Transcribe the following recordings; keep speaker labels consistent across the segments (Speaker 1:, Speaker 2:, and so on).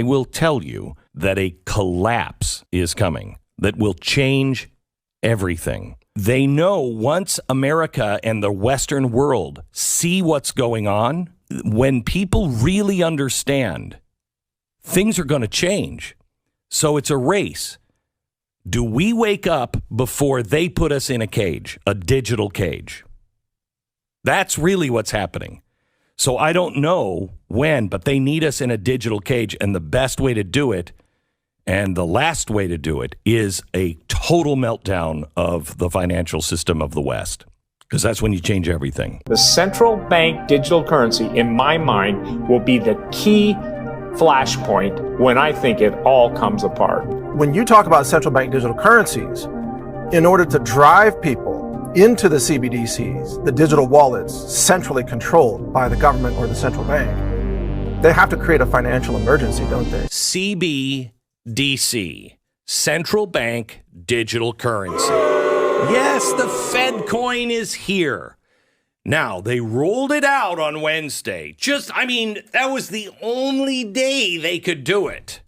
Speaker 1: I will tell you that a collapse is coming that will change everything. They know once America and the Western world see what's going on, when people really understand, things are going to change. So it's a race. Do we wake up before they put us in a cage, a digital cage? That's really what's happening. So I don't know when, but they need us in a digital cage. And the best way to do it, and the last way to do it, is a total meltdown of the financial system of the West. Because that's when you change everything.
Speaker 2: The central bank digital currency, in my mind, will be the key flashpoint when I think it all comes apart.
Speaker 3: When you talk about central bank digital currencies, in order to drive people into the CBDCs, the digital wallets centrally controlled by the government or the central bank, they have to create a financial emergency, don't they?
Speaker 1: CBDC, central bank digital currency. Yes, the Fed coin is here. Now, they rolled it out on Wednesday. That was the only day they could do it,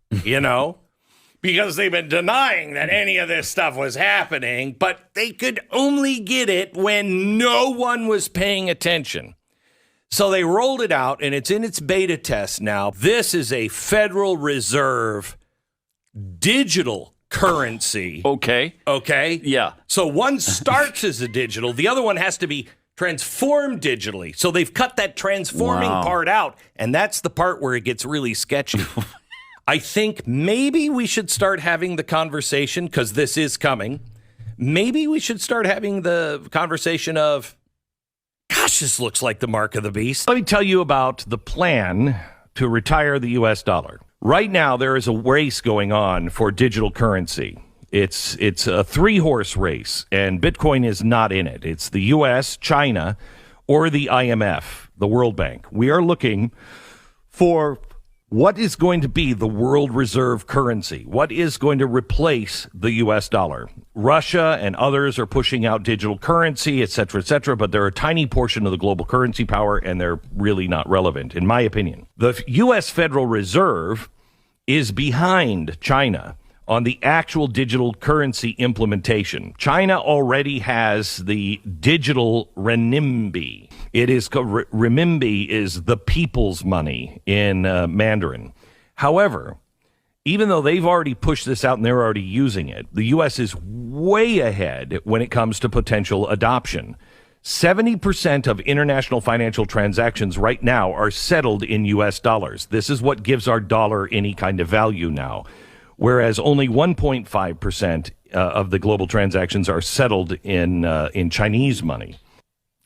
Speaker 1: because they've been denying that any of this stuff was happening, but they could only get it when no one was paying attention. So they rolled it out, and it's in its beta test now. This is a Federal Reserve digital currency.
Speaker 4: Okay. Yeah.
Speaker 1: So one starts as a digital. The other one has to be transformed digitally. So they've cut that transforming part out, and that's the part where it gets really sketchy. I think maybe we should start having the conversation, because this is coming. Maybe we should start having the conversation of, gosh, this looks like the mark of the beast. Let me tell you about the plan to retire the U.S. dollar. Right now, there is a race going on for digital currency. It's a three-horse race, and Bitcoin is not in it. It's the U.S., China, or the IMF, the World Bank. We are looking for what is going to be the world reserve currency? What is going to replace the U.S. dollar? Russia and others are pushing out digital currency, et cetera, but they're a tiny portion of the global currency power, and they're really not relevant, in my opinion. The U.S. Federal Reserve is behind China on the actual digital currency implementation. China already has the digital renminbi. It is renminbi is the people's money in Mandarin. However, even though they've already pushed this out and they're already using it, the U.S. is way ahead when it comes to potential adoption. 70% of international financial transactions right now are settled in U.S. dollars. This is what gives our dollar any kind of value now, whereas only 1.5% of the global transactions are settled in Chinese money.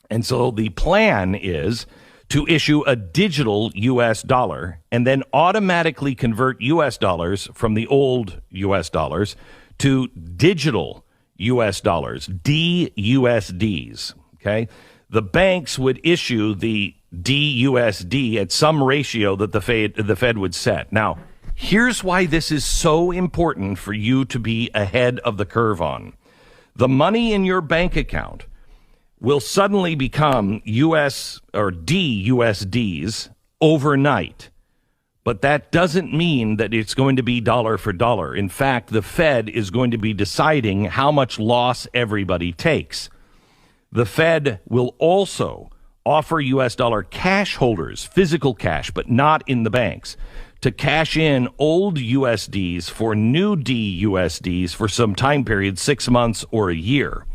Speaker 1: And so the plan is to issue a digital U.S. dollar and then automatically convert U.S. dollars from the old U.S. dollars to digital U.S. dollars, DUSDs. Okay, the banks would issue the DUSD at some ratio that the Fed would set. Now, here's why this is so important for you to be ahead of the curve on. The money in your bank account will suddenly become US or DUSDs overnight. But that doesn't mean that it's going to be dollar for dollar. In fact, the Fed is going to be deciding how much loss everybody takes. The Fed will also offer U.S. dollar cash holders, physical cash, but not in the banks, to cash in old USDs for new DUSDs for some time period, 6 months or a year.